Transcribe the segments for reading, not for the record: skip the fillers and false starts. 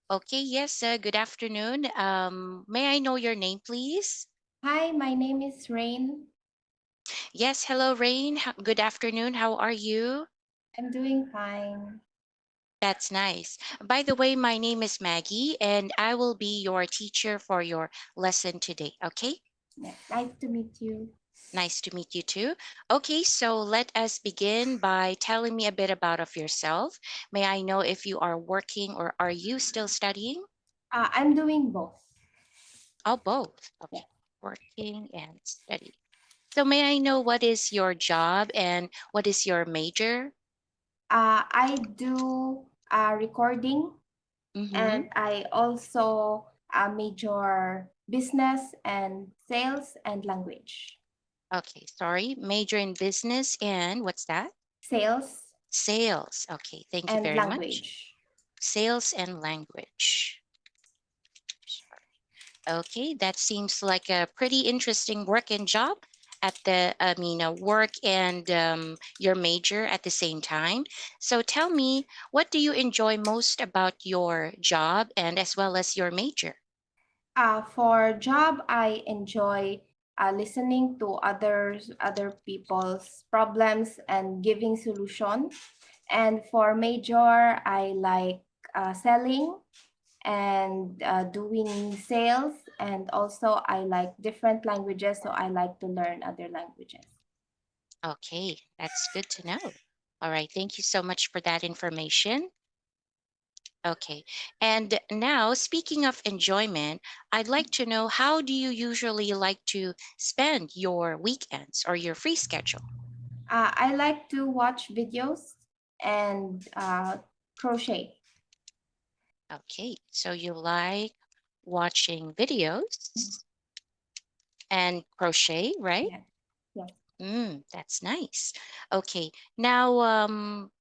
Okay, yes, good afternoon. May I know your name, please? Hi, my name is Rain. Yes, hello, Rain. Good afternoon. How are you? I'm doing fine. That's nice. By the way, my name is Maggie, and I will be your teacher for your lesson today. Okay, Yeah, nice to meet you. nice to meet you too. Okay, so let us begin by telling me a bit about of yourself. May I know if you are working or are you still studying? I'm doing both. Oh, both. Yeah. Okay, working and studying. So may I know what is your job and what is your major? I do recording, Mm-hmm. and I also major business and sales and language. Okay, sorry. Major in business and what's that? Sales Sales. Okay, thank you and very much. language. Sales and language. Okay, that seems like a pretty interesting work and job at work and your major at the same time. So tell me, what do you enjoy most about your job and as well as your major? For job, I enjoy listening to other people's problems and giving solution. And for major, I like selling and doing sales. And also, I like different languages, so I like to learn other languages. Okay, that's good to know. All right, thank you so much for that information. Okay, and now speaking of enjoyment, I'd like to know how do you usually like to spend your weekends or your free schedule? I like to watch videos and crochet. Okay, so you like watching videos and crochet, right? Yeah. Yes. That's nice. Okay, now um,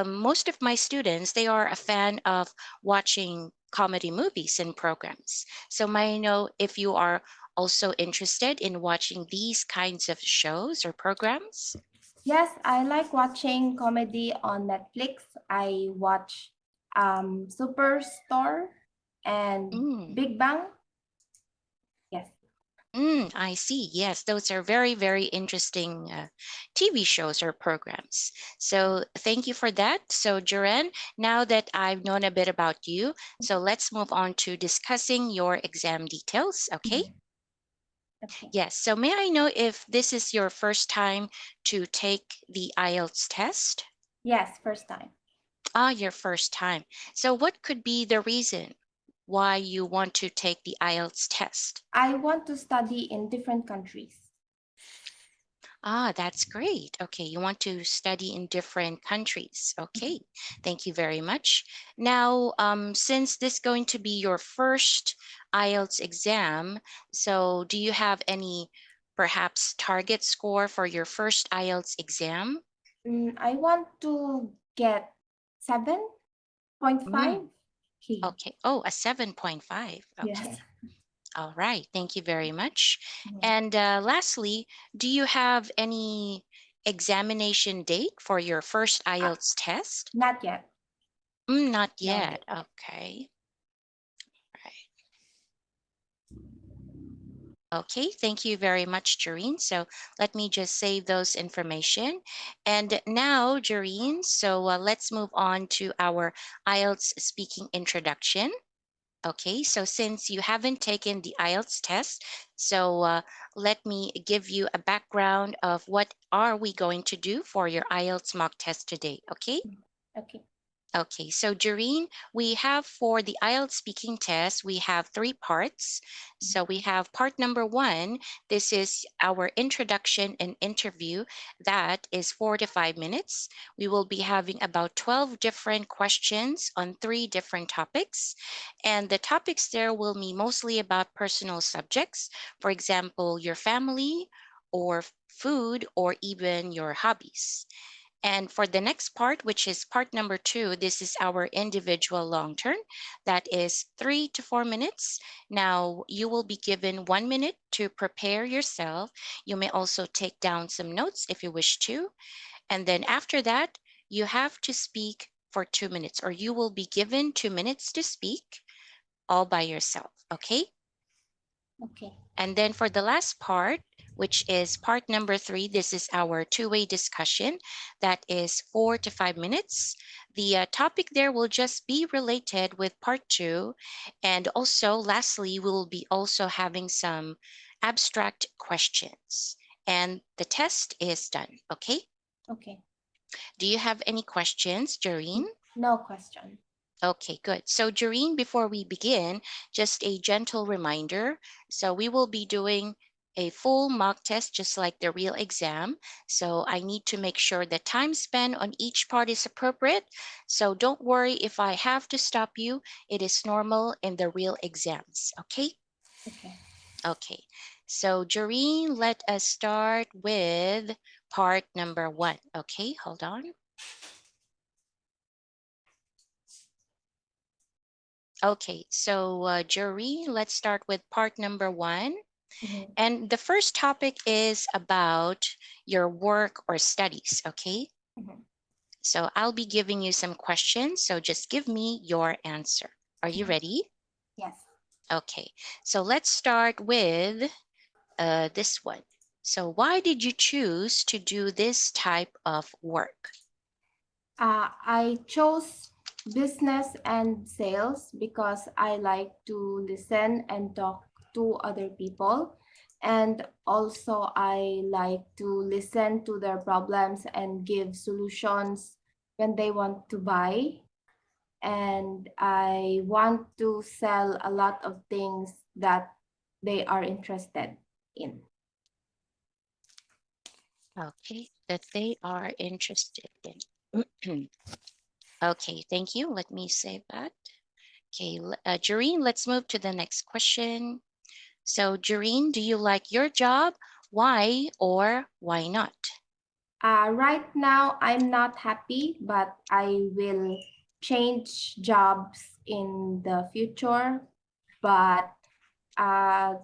most of my students they are a fan of watching comedy movies and programs. So may I know if you are also interested in watching these kinds of shows or programs? Yes, I like watching comedy on Netflix. I watch Superstore and Mm. Big Bang. Yes. I see. Yes, those are very, very interesting TV shows or programs. So thank you for that. So, Jaren, now that I've known a bit about you, so let's move on to discussing your exam details. Okay. Mhm. Okay. Yes. So, may I know if this is your first time to take the IELTS test? Yes, first time. Ah, your first time. So, what could be the reason why you want to take the IELTS test? I want to study in different countries. Ah, that's great. Okay, you want to study in different countries. Okay, thank you very much. Now, since this is going to be your first IELTS exam, so do you have any perhaps target score for your first IELTS exam? I want to get 7.5. Mm, Okay. okay. Oh, a 7.5. Yes. Okay. All right. Thank you very much. Mhm. And lastly, do you have any examination date for your first Uh, IELTS test? not yet. Not Not yet. yet. Okay. Right. Okay. Thank you very much, Jareen. So let me just save those information. And now, Jareen, so let's move on to our IELTS speaking introduction. Okay, so since you haven't taken the IELTS test, so let me give you a background of what are we going to do for your IELTS mock test today, okay? Okay. Okay, so Jareen, we have for the IELTS speaking test, we have three parts. So we have part number one. This is our introduction and interview. That is 4 to 5 minutes. We will be having about 12 different questions on three different topics. And the topics there will be mostly about personal subjects. For example, your family or food or even your hobbies. And for the next part, which is part number two, this is our individual long term. That is 3 to 4 minutes. Now, you will be given 1 minute to prepare yourself. You may also take down some notes if you wish to. And then after that, you have to speak for 2 minutes, or you will be given 2 minutes to speak all by yourself. Okay? Okay. And then for the last part, which is part number 3, this is our two-way discussion. That is 4 to 5 minutes. The topic there will just be related with part 2. And also, lastly, we will be also having some abstract questions. And the test is done. Okay? Okay. Do you have any questions, Jareen? No question. Okay, good. So, Jareen, before we begin, just a gentle reminder. So, we will be doing a full mock test just like the real exam. So, I need to make sure the time spent on each part is appropriate. So, don't worry if I have to stop you. It is normal in the real exams. Okay? Okay. Okay. So, Jareen, let us start with part number 1. Okay, hold on. Okay, so Jareen, let's start with part number 1. Mhm. And the first topic is about your work or studies, okay? Mhm. So I'll be giving you some questions, so just give me your answer. Are you Mhm. ready? Yes. Okay, so let's start with this one. So why did you choose to do this type of work? I chose business and sales because I like to listen and talk to other people. And also, I like to listen to their problems and give solutions when they want to buy. And I want to sell a lot of things that they are interested in. Okay, that they are interested in. Okay, thank you. Let me save that. Okay, Jareen, let's move to the next question. So, Jareen, do you like your job? Why or why not? Right now, I'm not happy, but I will change jobs in the future. But uh,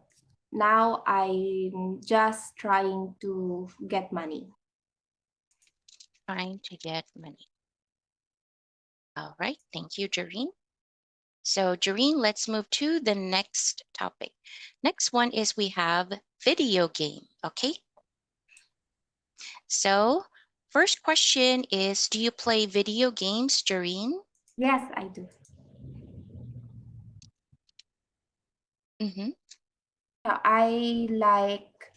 now I'm just trying to get money. Trying to get money. All right, thank you, Jareen. So, Jareen, let's move to the next topic. Next one is we have video game. Okay, so first question is, do you play video games, Jareen? Yes, I do. Mm-hmm. I like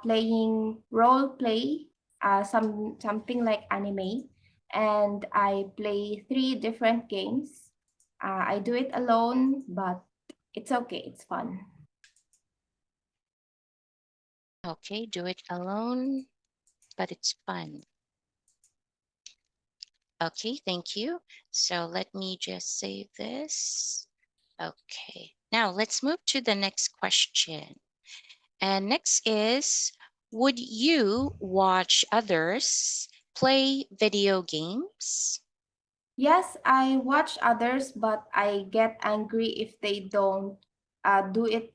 playing role play, something like anime, and I play 3 different games. I do it alone, but it's okay. It's fun. Okay, do it alone, but it's fun. Okay, thank you. So let me just save this. Okay, now let's move to the next question. And next is, would you watch others play video games? Yes, I watch others, but I get angry if they don't do it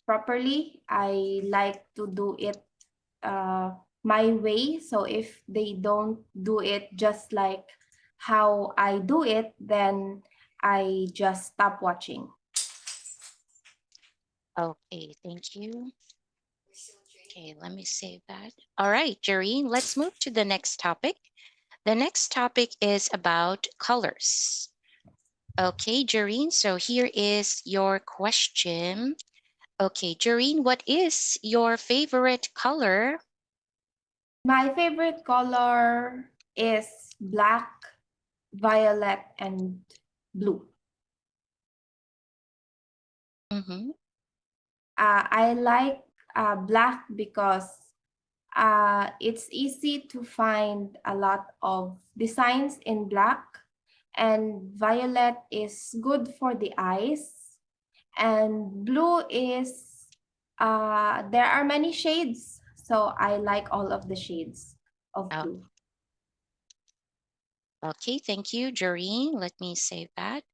properly. I like to do it uh, my way. So if they don't do it just like how I do it, then I just stop watching. Okay, thank you. Okay, let me save that. All right, Jerry, let's move to the next topic. The next topic is about colors. Okay, Jareen, so here is your question. Okay, Jareen, what is your favorite color? My favorite color is black, violet, and blue. Mm-hmm. I like black because it's easy to find a lot of designs in black, and violet is good for the eyes, and blue is there are many shades, so I like all of the shades of Oh, blue. okay, thank you, Jareen. Let me save that.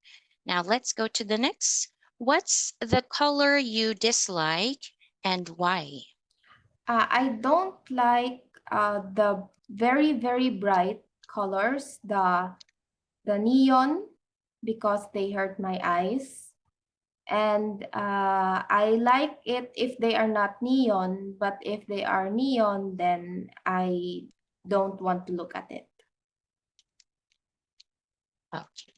Now let's go to the next. What's the color you dislike and why? I don't like the very bright colors, the the neon because they hurt my eyes. And I like it if they are not neon, but if they are neon, then I don't want to look at it. Okay.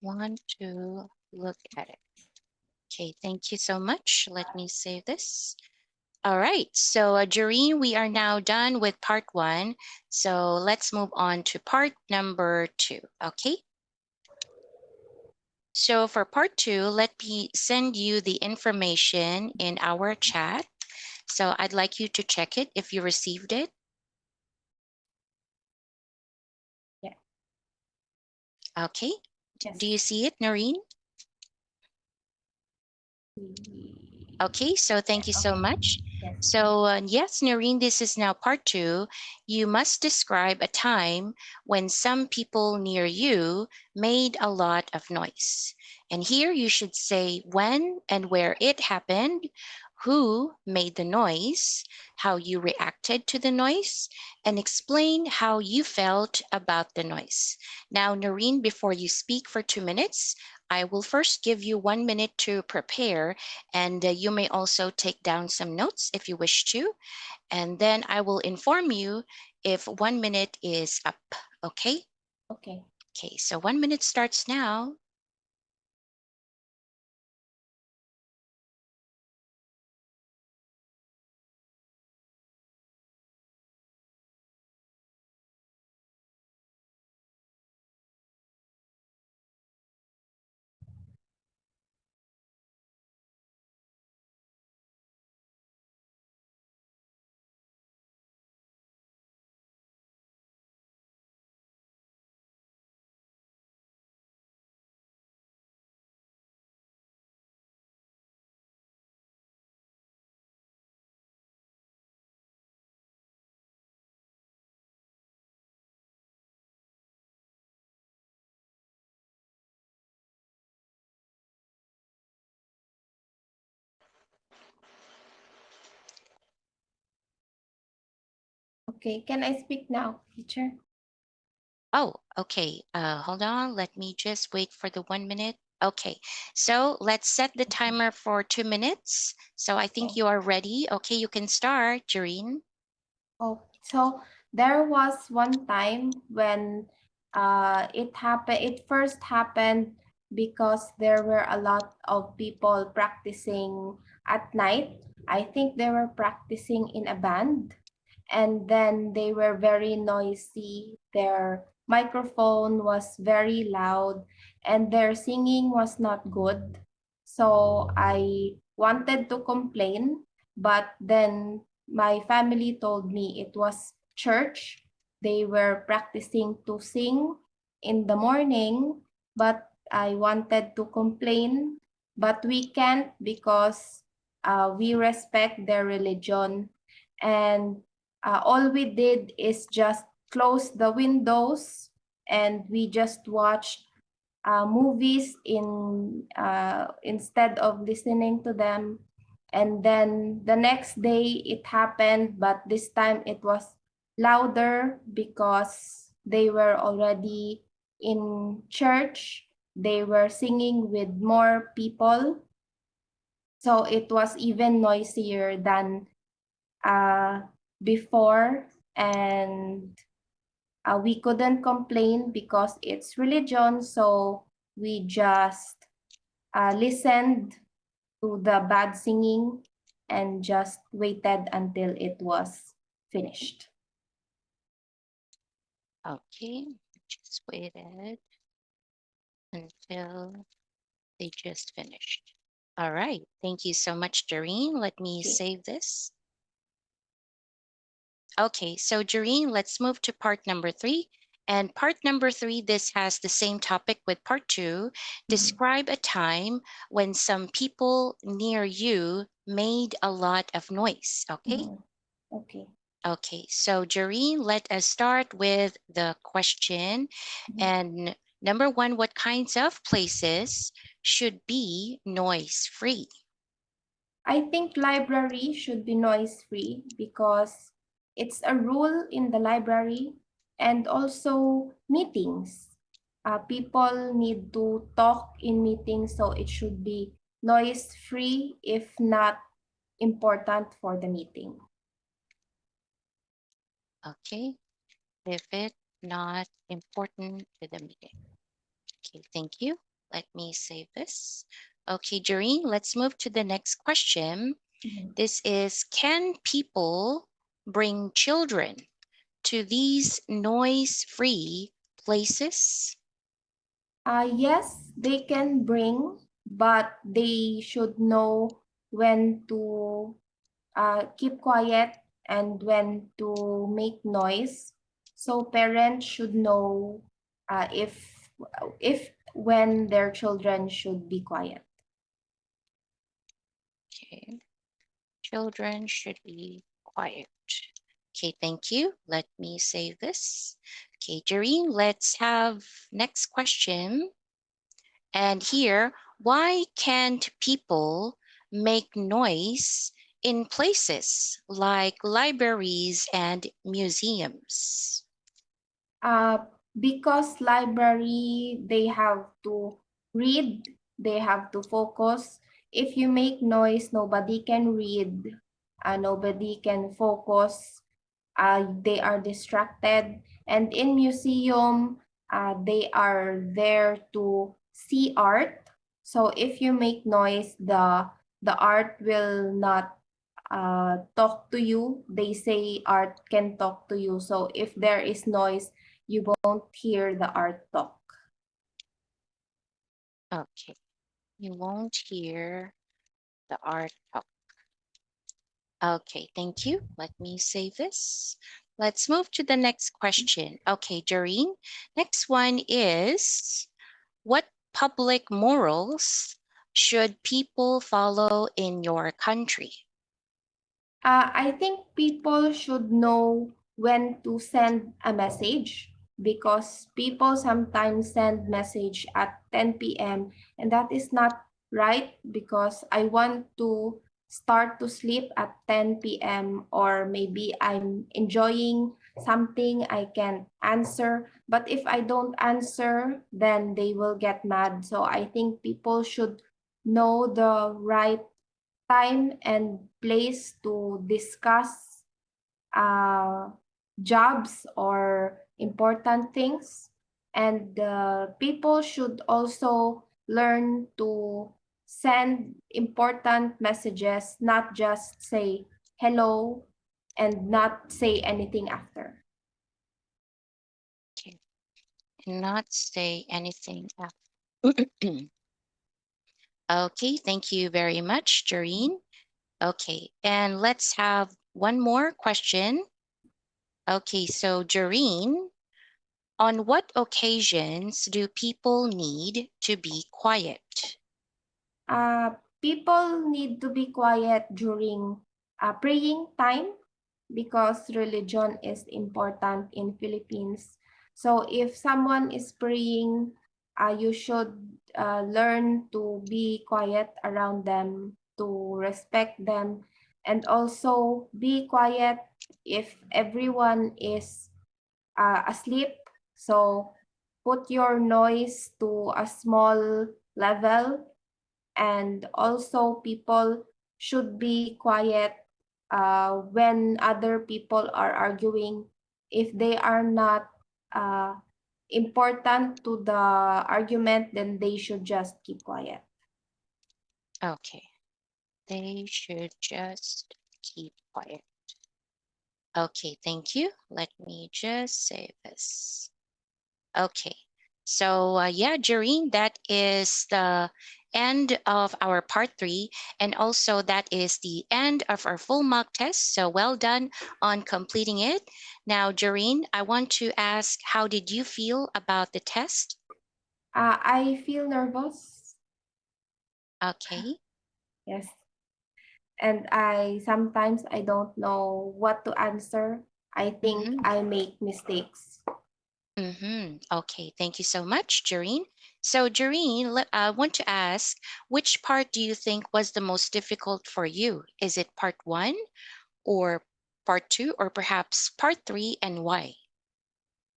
Want to look at it. Okay, thank you so much. Let me save this. All right, so Jareen, we are now done with part 1. So let's move on to part number 2, okay? So for part 2, let me send you the information in our chat. So I'd like you to check it if you received it. Yeah. Okay, Yes. do you see it, Noreen? Okay, so thank you so Okay. much. Yes. So yes, Noreen, this is now part 2. You must describe a time when some people near you made a lot of noise. And here you should say when and where it happened, who made the noise, how you reacted to the noise, and explain how you felt about the noise. Now, Noreen, before you speak for 2 minutes, I will first give you 1 minute to prepare, and you may also take down some notes if you wish to. And then I will inform you if 1 minute is up. Okay? Okay. Okay, so 1 minute starts now. Okay. Can I speak now, teacher? Oh, okay. Hold on. Let me just wait for the 1 minute. Okay, so let's set the timer for 2 minutes. So I think Okay. you are ready. Okay, you can start, Jareen. Oh, so there was one time when it happened. It first happened because there were a lot of people practicing at night. I think they were practicing in a band, and then they were very noisy. Their microphone was very loud, and their singing was not good. So I wanted to complain, but then my family told me it was church. They were practicing to sing in the morning, but I wanted to complain, but we can't because we respect their religion. And all we did is just close the windows and we just watched movies instead of listening to them. And then the next day it happened, but this time it was louder because they were already in church. They were singing with more people. So it was even noisier than before. And we couldn't complain because it's religion. So we just listened to the bad singing and just waited until it was finished. Okay, just waited until they just finished. All right. Thank you so much, Jareen. Let me Okay. save this. Okay, so Jareen, let's move to part number 3. And part number 3, this has the same topic with part 2. Describe a time when some people near you made a lot of noise. Okay? Okay. Okay, so Jareen, let us start with the question. And number 1, what kinds of places should be noise free? I think library should be noise free because it's a rule in the library, and also meetings. People need to talk in meetings, so it should be noise free if not important for the meeting. Okay, if it not important to the meeting. Okay, thank you. Let me save this. Okay, Doreen, let's move to the next question. This is, can people bring children to these noise-free places? Yes, they can bring, but they should know when to keep quiet and when to make noise. So parents should know if when their children should be quiet. Okay, children should be quiet. Okay, thank you. Let me save this. Okay, Doreen, let's have next question. And here, why can't people make noise in places like libraries and museums? Uh, because library, they have to read, they have to focus. If you make noise, nobody can read, nobody can focus. They are distracted. And in museum, they are there to see art. So if you make noise, the art will not talk to you. They say art can talk to you. So if there is noise, you won't hear the art talk. Okay, you won't hear the art talk. Okay, thank you. Let me save this. Let's move to the next question. Okay, Doreen, next one is, what public morals should people follow in your country? I think people should know when to send a message because people sometimes send message at 10 p.m. and that is not right because I want to start to sleep at 10 p.m. or maybe I'm enjoying something I can answer, but if I don't answer then they will get mad. So I think people should know the right time and place to discuss uh, jobs or important things. And people should also learn to send important messages, not just say hello and not say anything after. Okay, not say anything after. Okay, thank you very much, Doreen. Okay, and let's have one more question. Okay, so Doreen, on what occasions do people need to be quiet? Uh, People need to be quiet during praying time because religion is important in Philippines. So if someone is praying, you should learn to be quiet around them, to respect them, and also be quiet if everyone is asleep. So put your noise to a small level, and also people should be quiet when other people are arguing. If they are not uh, important to the argument, then they should just keep quiet. Okay, they should just keep quiet. Okay, thank you. Let me just save this. Okay, so yeah, Jareen, that is the end of our part 3, and also that is the end of our full mock test. So well done on completing it. Now, Jareen, I want to ask, how did you feel about the test? I feel nervous. Okay. Yes. And I sometimes I don't know what to answer. I think Mm-hmm. I make mistakes. Mm-hmm. Okay, thank you so much, Jareen. So, Jareen, I want to ask, which part do you think was the most difficult for you? Is it part 1 or part 2 or perhaps part 3, and why?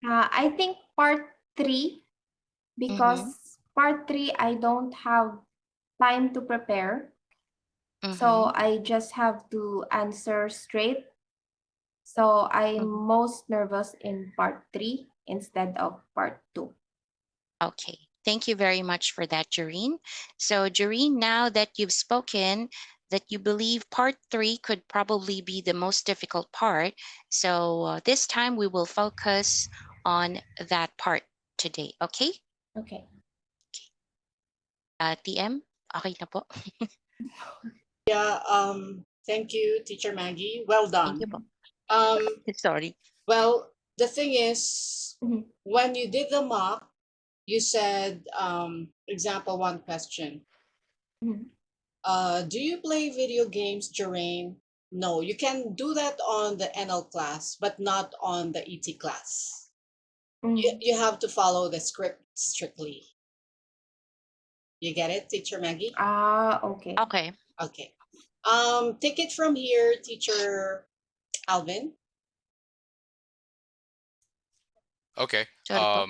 I think part 3 because part 3, I don't have time to prepare. So I just have to answer straight. So I'm most nervous in part 3 instead of part 2. Okay. Thank you very much for that, Jareen. So, Jareen, now that you've spoken that you believe part 3 could probably be the most difficult part, so this time we will focus on that part today. Okay? Okay. TM, okay na po? Yeah, thank you, Teacher Maggie. Well Thank you done. po. Um, Sorry. well, the thing is, Mhm. when you did the mock, you said, example one question. Mhm. Do you play video games, Jeraine? No, you can do that on the NL class, but not on the ET class. Mhm. You have to follow the script strictly. You get it, Teacher Maggie? Okay. Okay. Okay. Take it from here, Teacher Alvin. Okay. Sorry po.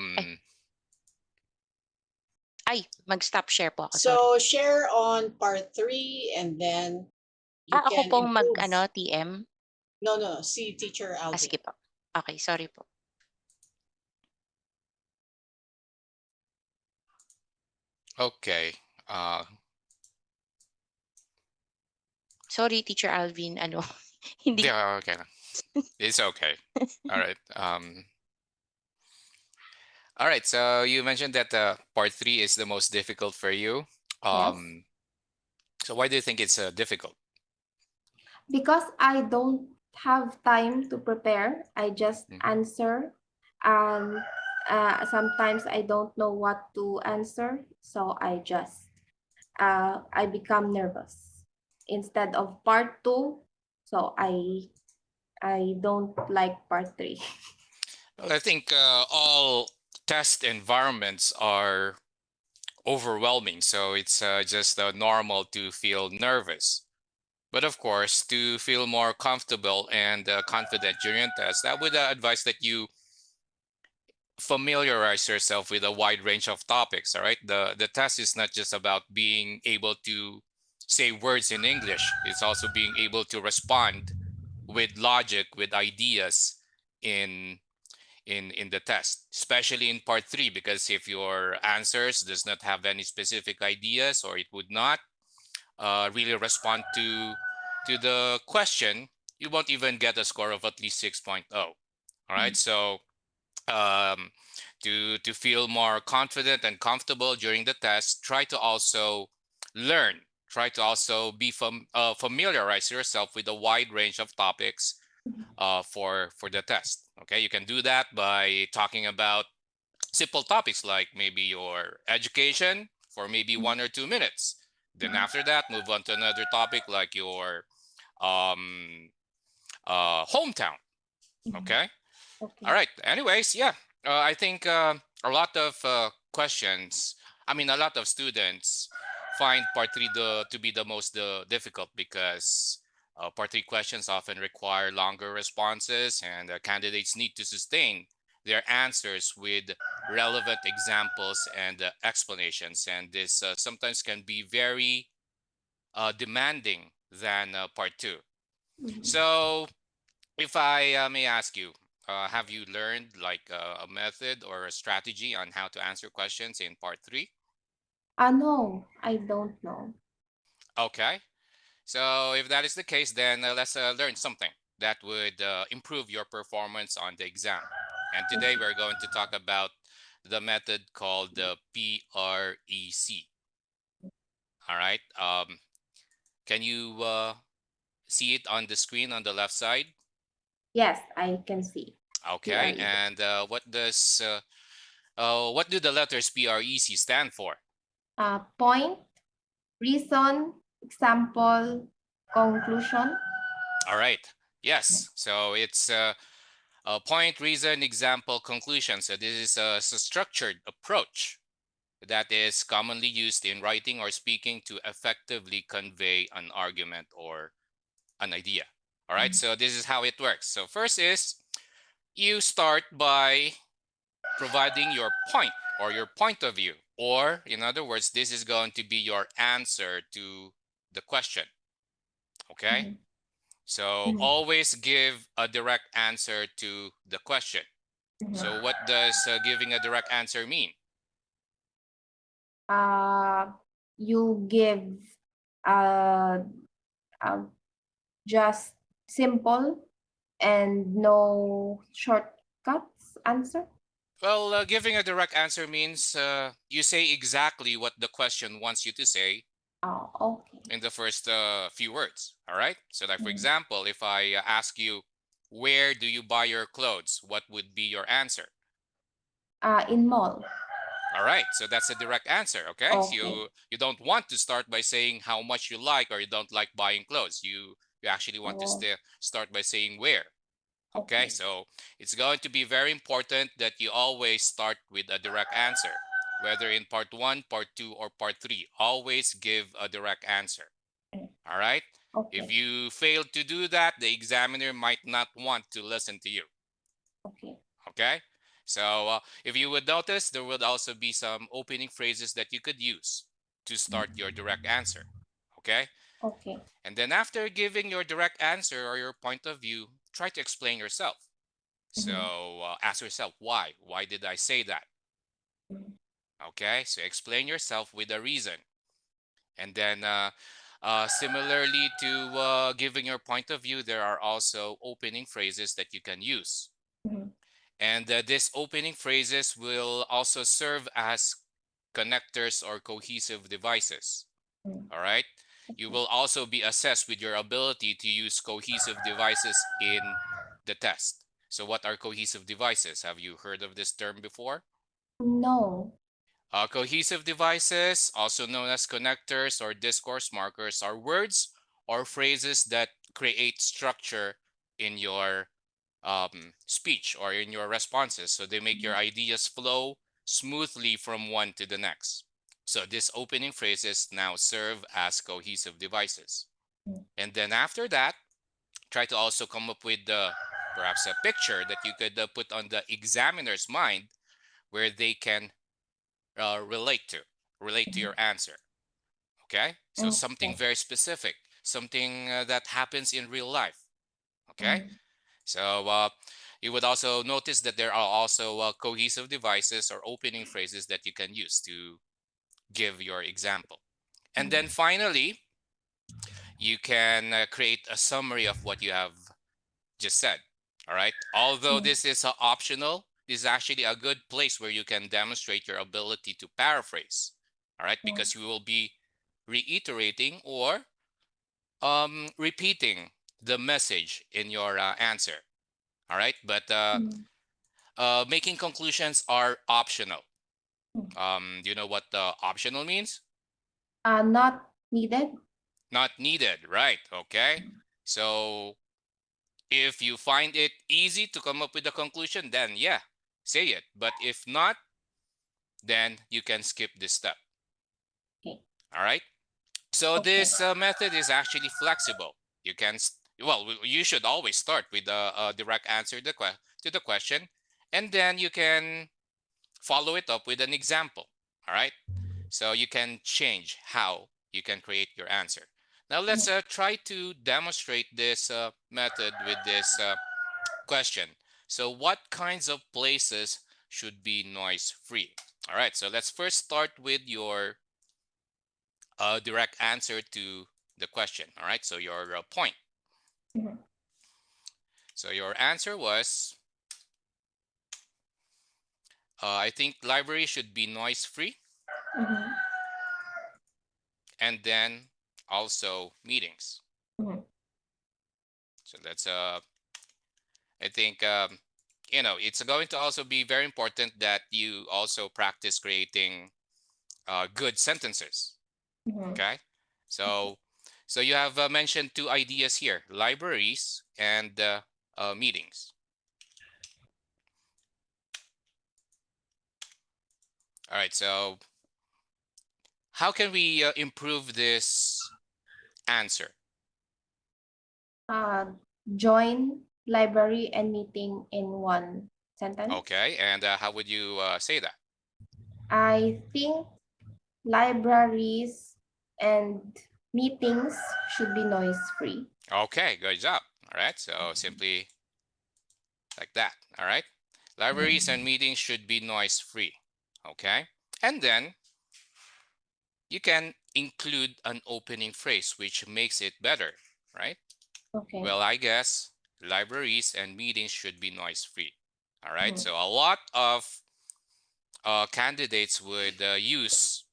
Ay, mag-stop share po ako. Sorry. So share on part 3 and then you Ako can pong improve. TM? No, see Teacher Alvin. Sige po. Okay, sorry po. Okay. Sorry, Teacher Alvin. Hindi. Yeah, okay. It's okay. All right. All right. So you mentioned that part 3 is the most difficult for you. Yes. So why do you think it's difficult? Because I don't have time to prepare. I just answer. Sometimes I don't know what to answer, so I become nervous. Instead of part 2, so I don't like part 3. Well, I think all test environments are overwhelming, so it's just normal to feel nervous. But of course, to feel more comfortable and confident during a test, I would advise that you familiarize yourself with a wide range of topics. All right, the test is not just about being able to say words in English. It's also being able to respond with logic, with ideas in in the test, especially in part 3, because if your answers does not have any specific ideas, or it would not really respond to the question, you won't even get a score of at least 6.0. All right, so um, to feel more confident and comfortable during the test, try to also learn. Try to also be familiarize yourself with a wide range of topics for the test. Okay, you can do that by talking about simple topics like maybe your education for maybe 1 or 2 minutes. Then after that, move on to another topic like your um, hometown. Okay. Okay. All right. Anyways, yeah, I think a lot of questions. I mean, a lot of students find part 3 to be the most difficult because part 3 questions often require longer responses, and candidates need to sustain their answers with relevant examples and explanations. And this sometimes can be very demanding than part 2. So if I may ask you, have you learned like a method or a strategy on how to answer questions in part 3? No, I don't know. Okay. So if that is the case, then let's learn something that would improve your performance on the exam. And today we're going to talk about the method called the PREC. All right. Can you see it on the screen on the left side? Yes, I can see. Okay. PRE. And what do the letters PREC stand for? Point, reason, example, conclusion. All right. Yes. So it's a point, reason, example, conclusion. So this is a structured approach that is commonly used in writing or speaking to effectively convey an argument or an idea. All right. So this is how it works. So first is you start by providing your point. or your point of view, or in other words, this is going to be your answer to the question. Okay? Mhm. So Mhm. always give a direct answer to the question. So Mhm. what does giving a direct answer mean? Uh, you give uh, uh, just simple and no shortcuts answer. Well, giving a direct answer means you say exactly what the question wants you to say Oh, okay. in the first few words. All right. So, like for Mm. example, if I ask you, where do you buy your clothes? What would be your answer? In mall. All right. So that's a direct answer. Okay. So Okay. you don't want to start by saying how much you like or you don't like buying clothes. You actually want to Oh, start by saying where. Okay. okay. So it's going to be very important that you always start with a direct answer. Whether in part 1, part 2, or part 3, always give a direct answer. Mm. All right. If Okay. you fail to do that, the examiner might not want to listen to you. Okay. Okay. So if you would notice, there would also be some opening phrases that you could use to start your direct answer. Okay. Okay. And then after giving your direct answer or your point of view, try to explain yourself. Mhm. So ask yourself, why? Why did I say that? Mhm. Okay. So explain yourself with a reason. And then similarly to giving your point of view, there are also opening phrases that you can use. Mhm. And these opening phrases will also serve as connectors or cohesive devices. Mhm. All right. You Okay. will also be assessed with your ability to use cohesive devices in the test. So, what are cohesive devices? Have you heard of this term before? No. Cohesive devices, also known as connectors or discourse markers, are words or phrases that create structure in your speech or in your responses. So they make your ideas flow smoothly from one to the next. So these opening phrases now serve as cohesive devices. Mhm. And then after that, try to also come up with perhaps a picture that you could put on the examiner's mind where they can uh, relate to relate to Mhm. your answer. Okay, so something Okay. very specific, something that happens in real life. Okay, Mhm. so you would also notice that there are also cohesive devices or opening phrases that you can use to give your example. And then Mhm. finally, you can create a summary of what you have just said. All right. Although Mhm. this is optional, this is actually a good place where you can demonstrate your ability to paraphrase. All right. Mhm. Because you will be reiterating or repeating the message in your answer. All right. But Mhm. making conclusions are optional. Mhm. Do you know what optional means? Not needed. Not needed. Right. Okay. So if you find it easy to come up with a conclusion, then yeah, say it. But if not, then you can skip this step. Okay. All right. So Okay. this method is actually flexible. You can, well, you should always start with a direct answer to the question, and then you can follow it up with an example. All right. So you can change how you can create your answer. Now let's Mhm. try to demonstrate this method with this question. So what kinds of places should be noise free? All right, so let's first start with your direct answer to the question. All right, so your point. Mhm. So your answer was, I think library should be noise free, Mhm. and then also meetings. Mhm. So that's I think it's going to also be very important that you also practice creating good sentences. Mhm. Okay, so so you have mentioned two ideas here: libraries and meetings. All right, so how can we improve this answer? Uh, Join library and meeting in one sentence. Okay, and how would you say that? I think libraries and meetings should be noise free. Okay, good job. All right, so simply like that. All right, libraries and meetings should be noise free. Okay, and then you can include an opening phrase which makes it better, right? Okay. Well, I guess libraries and meetings should be noise free. All right, Mhm. so a lot of candidates would use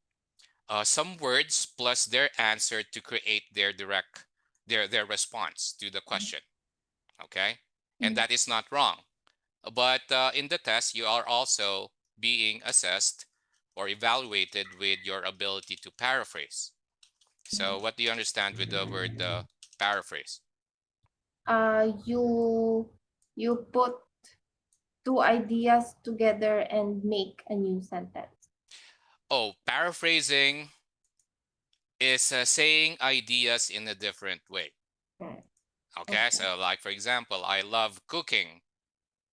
some words plus their answer to create their their response to the question. Okay, and that is not wrong. But in the test, you are also being assessed or evaluated with your ability to paraphrase. So what do you understand with the word paraphrase? You put two ideas together and make a new sentence. Oh, paraphrasing is saying ideas in a different way. Mm. Okay, so like for example, I love cooking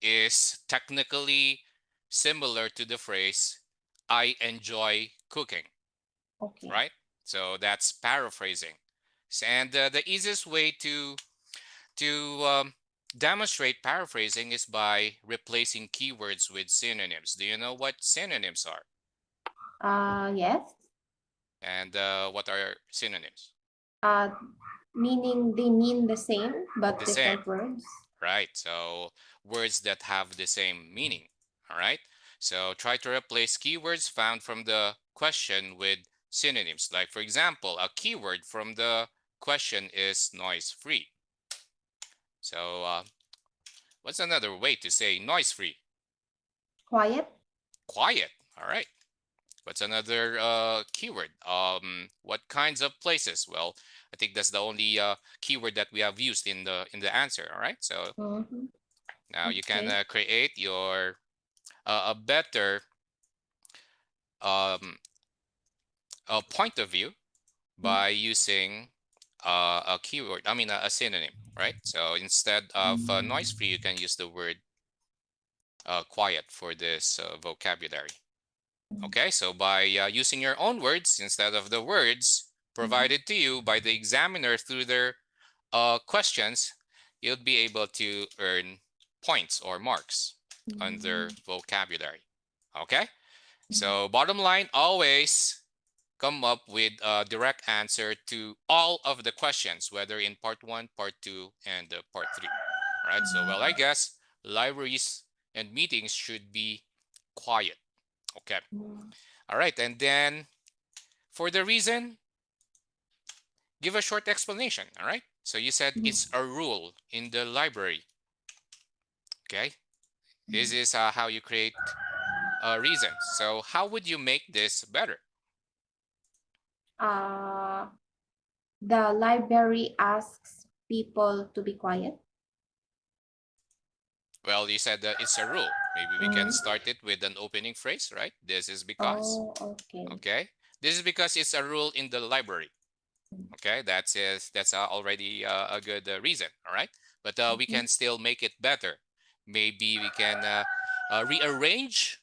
is technically similar to the phrase I enjoy cooking, Okay. right? So that's paraphrasing. And the easiest way to demonstrate paraphrasing is by replacing keywords with synonyms. Do you know what synonyms are? Yes. And what are synonyms? Uh, Meaning they mean the same but The same, different words. right? So words that have the same meaning, all right? So try to replace keywords found from the question with synonyms. Like for example, a keyword from the question is noise free. So what's another way to say noise free? Quiet. Quiet, all right. What's another keyword? What kinds of places? Well, I think that's the only keyword that we have used in the answer. All right. So Mhm. now you can Okay. create your a better um, point of view by using a keyword. I mean a synonym, right? So instead of noise free, you can use the word quiet for this vocabulary. Okay, so by using your own words instead of the words provided to you by the examiner through their questions, you'll be able to earn points or marks on their vocabulary. Okay, so bottom line, always come up with a direct answer to all of the questions, whether in part 1, part 2, and part 3. All right, so well, I guess libraries and meetings should be quiet. Okay. All right, and then for the reason, give a short explanation. All right, so you said it's a rule in the library. Okay, this is how you create reasons. So how would you make this better? Uh, the library asks people to be quiet. Well, you said that it's a rule. Maybe we can start it with an opening phrase, right? This is because. Oh, okay. Okay, this is because it's a rule in the library. Okay, that's already a good reason. All right, but we can still make it better. Maybe we can rearrange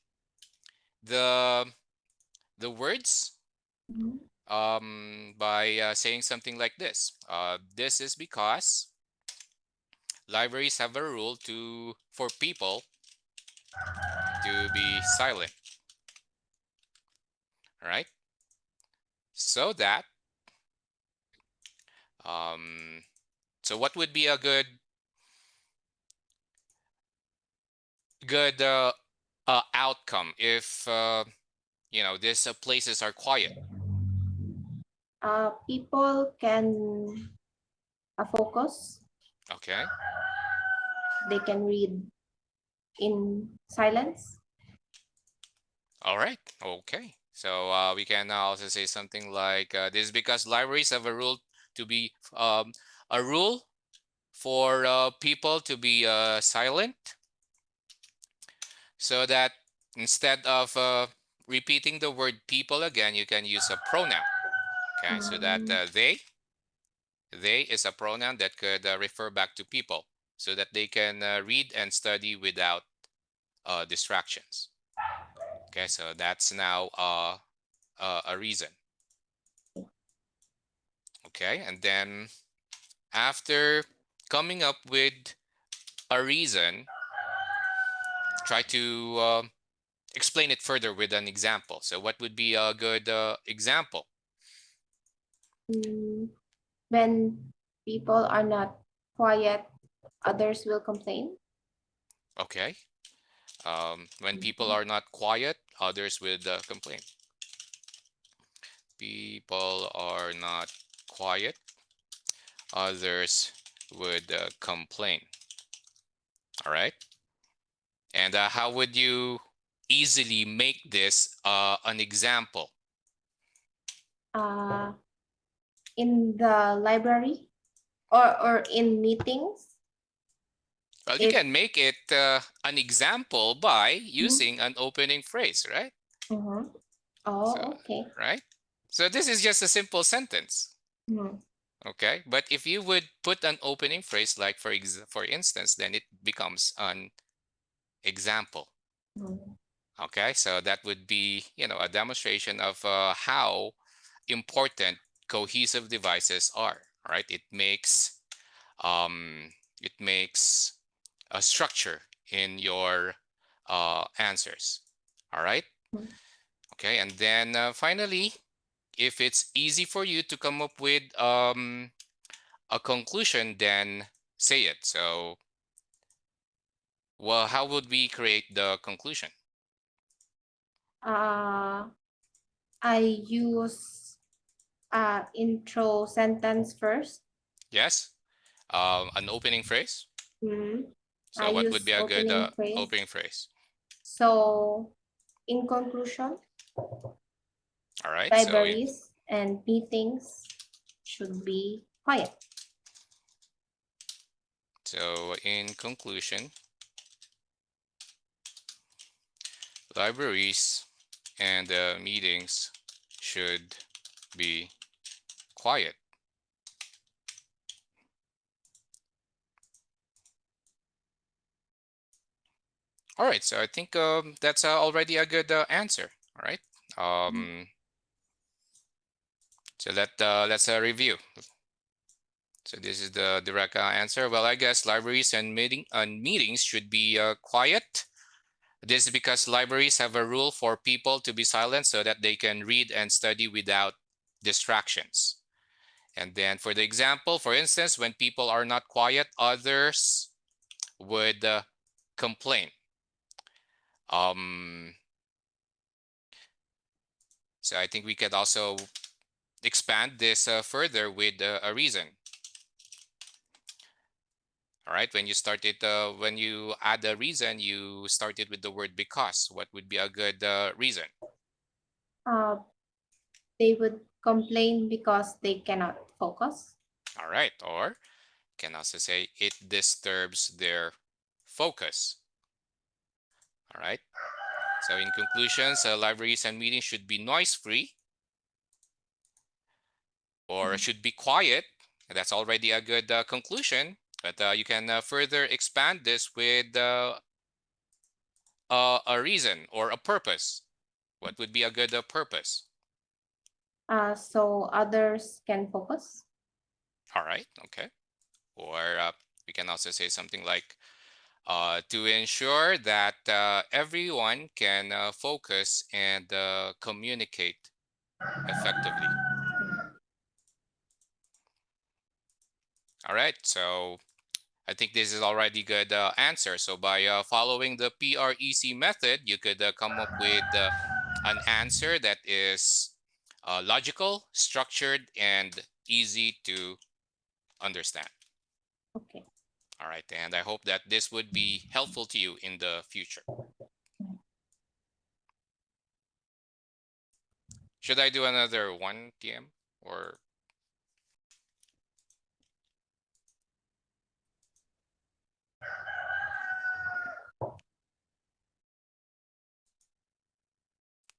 the the words by saying something like this. This is because libraries have a rule to for people to be silent. All right, so that um, so what would be a good outcome if you know these places are quiet? People can focus. Okay. They can read in silence. All right. Okay. So we can also say something like this is because libraries have a rule to be a rule for people to be silent, so that instead of repeating the word people again, you can use a pronoun. Okay. So that they is a pronoun that could refer back to people, so that they can read and study without distractions. Okay, so that's now a reason. Okay, and then after coming up with a reason, try to explain it further with an example. So what would be a good example? When people are not quiet, others will complain. Okay. When people are not quiet, others would complain. People are not quiet, others would complain. All right. And how would you easily make this an example? In the library or in meetings. Well, you can make it an example by using an opening phrase, right? Oh, So, okay. right? So this is just a simple sentence. Okay, but if you would put an opening phrase like for instance, then it becomes an example. Okay, so that would be, you know, a demonstration of how important cohesive devices are. Right? It makes a structure in your answers. All right. Okay, and then finally, if it's easy for you to come up with a conclusion, then say it. So, well, how would we create the conclusion? I use intro sentence first. Yes, an opening phrase. So, I what would use be a good opening phrase. opening phrase? So, in conclusion, All right. libraries and meetings should be quiet. So, in conclusion, libraries and meetings should be quiet. All right, so I think that's already a good answer. All right. So let's review. So this is the direct answer. Well, I guess libraries and meetings should be quiet. This is because libraries have a rule for people to be silent so that they can read and study without distractions. And then for the example, for instance, when people are not quiet, others would complain. So I think we could also expand this further with a reason. All right, when you add a reason, you started with the word because. What would be a good reason? They would complain because they cannot focus. All right, or can also say it disturbs their focus. All right, so in conclusions, libraries and meetings should be noise-free or should be quiet. That's already a good conclusion, but you can further expand this with a reason or a purpose. What would be a good purpose? So others can focus. All right, okay. Or we can also say something like to ensure that everyone can focus and communicate effectively. All right, so I think this is already good answer. So by following the PREC method, you could come up with an answer that is logical, structured, and easy to understand. Okay. All right, and I hope that this would be helpful to you in the future. Should I do another 1 p.m. or?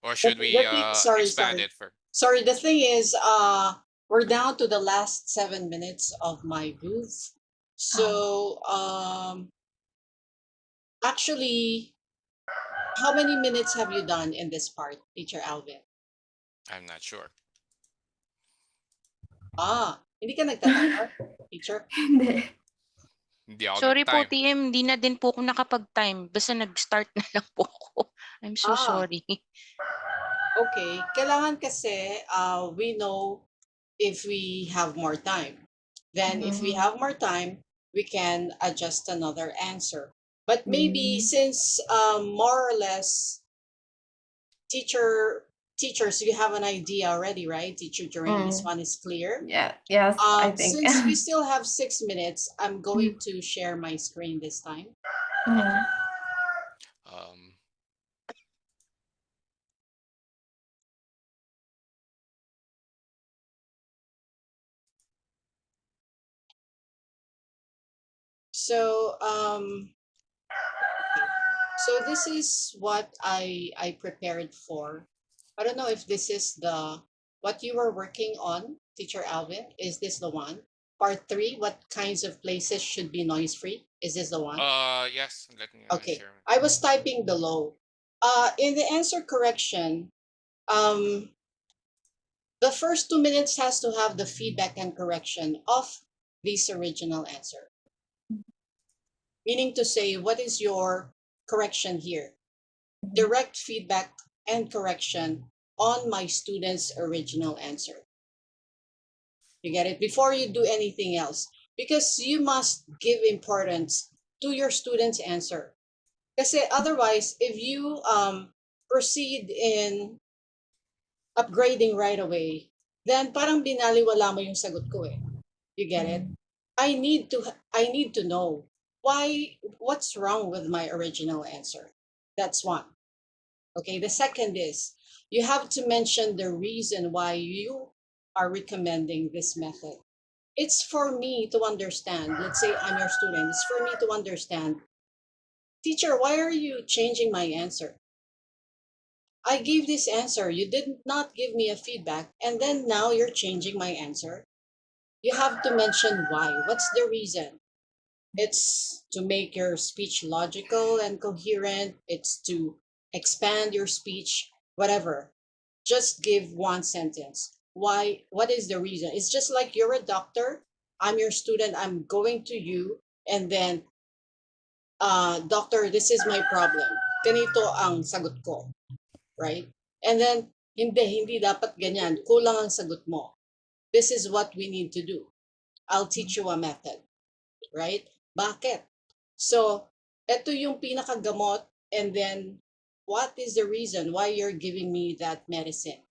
Or should we expand it for? Sorry, the thing is, we're down to the last 7 minutes of my booth. So, actually, How many minutes have you done in this part, Teacher Alvin? I'm not sure. Hindi ka nagta-timer, teacher? Hindi. Hindi ako Sorry po, nag-time. TM, di na din po ako nakapag-time. Basta nag-start na lang po ako. I'm so sorry. Okay. Kailangan kasi we know if we have more time. Then if we have more time, we can adjust another answer. But maybe since more or less teachers, you have an idea already, right? Teacher Doreen, this one is clear. Yeah. Yes, I think. Since we still have 6 minutes, I'm going to share my screen this time. Um, So so this is what I prepared for. I don't know if this is the what you were working on, Teacher Alvin. Is this the one? Part 3, what kinds of places should be noise free? Is this the one? yes, let me Okay. share. I was typing below. In the answer correction, the first 2 minutes has to have the feedback and correction of this original answer. Meaning to say, what is your correction here? Direct feedback and correction on my student's original answer. You get it? Before you do anything else. Because you must give importance to your student's answer. Kasi otherwise, if you proceed in upgrading right away, then parang binaliwala mo yung sagot ko eh. You get it? I need to know what's wrong with my original answer. That's one. Okay, the second is you have to mention the reason why you are recommending this method. It's for me to understand. Let's say I'm your student. It's for me to understand. Teacher, why are you changing my answer? I gave this answer. You did not give me a feedback, and then now you're changing my answer. You have to mention why. What's the reason? It's to make your speech logical and coherent. It's to expand your speech, whatever. Just give one sentence. Why? What is the reason? It's just like you're a doctor. I'm your student. I'm going to you, and then, doctor, this is my problem. Ganito ang sagot ko, right? And then, hindi dapat ganyan. Kulang ang sagot mo. This is what we need to do. I'll teach you a method, right? Bakit? So, ito yung pinakagamot, and then, what is the reason why you're giving me that medicine?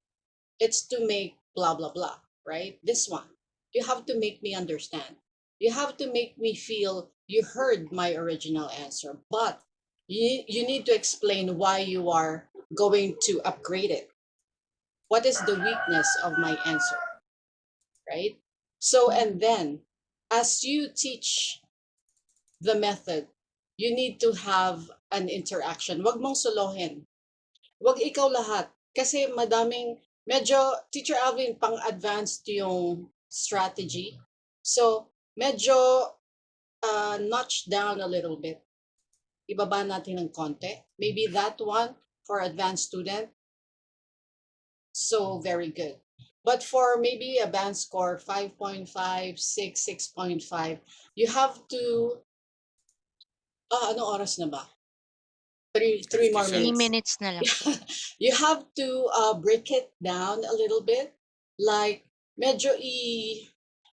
It's to make blah, blah, blah, right? This one. You have to make me understand. You have to make me feel you heard my original answer, but you need to explain why you are going to upgrade it. What is the weakness of my answer, right? So, and then, as you teach the method, you need to have an interaction. Wag mong solohin. Wag ikaw lahat. Kasi medyo, Teacher Alvin, pang-advanced yung strategy. So, medyo notch down a little bit. Ibaba natin ng konti. Maybe that one for advanced student. So, very good. But for maybe a band score 5.5, 6, 6.5, you have to ano oras na ba? Three more 57. 3 minutes. minutes na lang po. You have to break it down a little bit. Like, medyo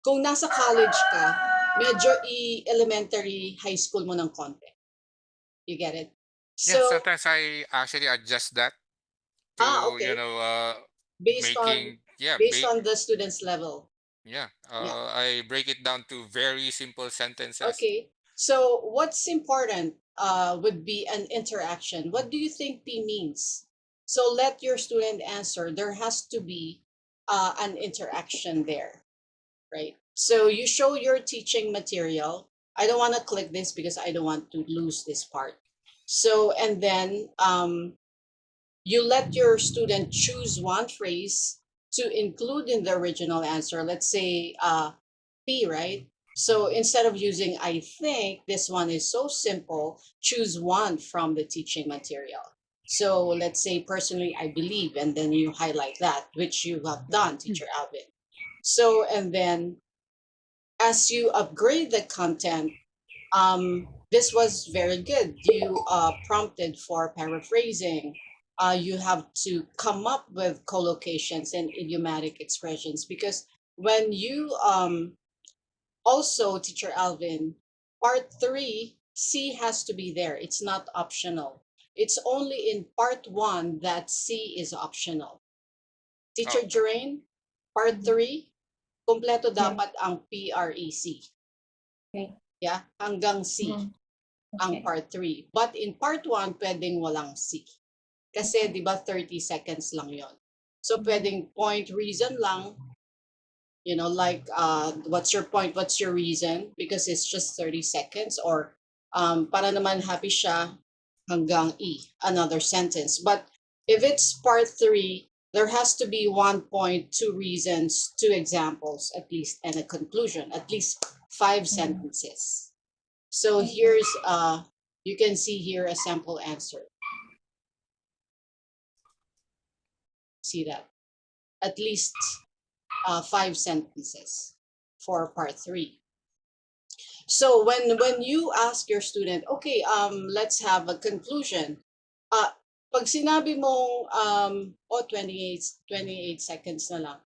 kung nasa college ka, medyo elementary high school mo ng konti. You get it? Yeah, So, sometimes I actually adjust that to, okay. making, based on the student's level. I break it down to very simple sentences. Okay. So what's important would be an interaction. What do you think P means? So let your student answer. There has to be an interaction there, right? So you show your teaching material. I don't want to click this because I don't want to lose this part. So, and then you let your student choose one phrase to include in the original answer. Let's say P, right? So instead of using I think, this one is so simple, choose one from the teaching material. So let's say personally, I believe, and then you highlight that, which you have done, Teacher Alvin. So, and then as you upgrade the content, this was very good. You prompted for paraphrasing. You have to come up with collocations and idiomatic expressions, because when you also, Teacher Alvin, part 3, C has to be there. It's not optional. It's only in part 1 that C is optional. Teacher Oh, Jerain, part 3, kompleto Yeah. dapat ang PREC. Okay. Yeah, hanggang C ang Okay. part 3. But in part 1, pwedeng walang C. Kasi, di ba, 30 seconds lang yon. So, pwedeng point, reason lang. You know, like, what's your point? What's your reason? Because it's just 30 seconds. Or, para naman happy siya, hanggang E, another sentence. But if it's part 3, there has to be 1 point, 2 reasons, 2 examples, at least, and a conclusion, at least 5 sentences. So here's, you can see here a sample answer. See that? At least 5 sentences for part 3. So when you ask your student, okay, let's have a conclusion. Pag sinabi mong 28 seconds na lang.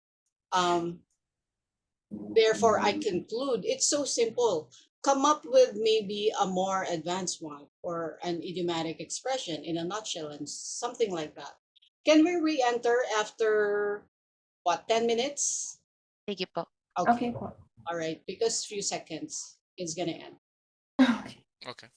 Therefore, I conclude. It's so simple. Come up with maybe a more advanced one, or an idiomatic expression in a nutshell, and something like that. Can we re-enter after what, 10 minutes? Sige po. Okay po. All right, because few seconds it's gonna end. Okay. okay.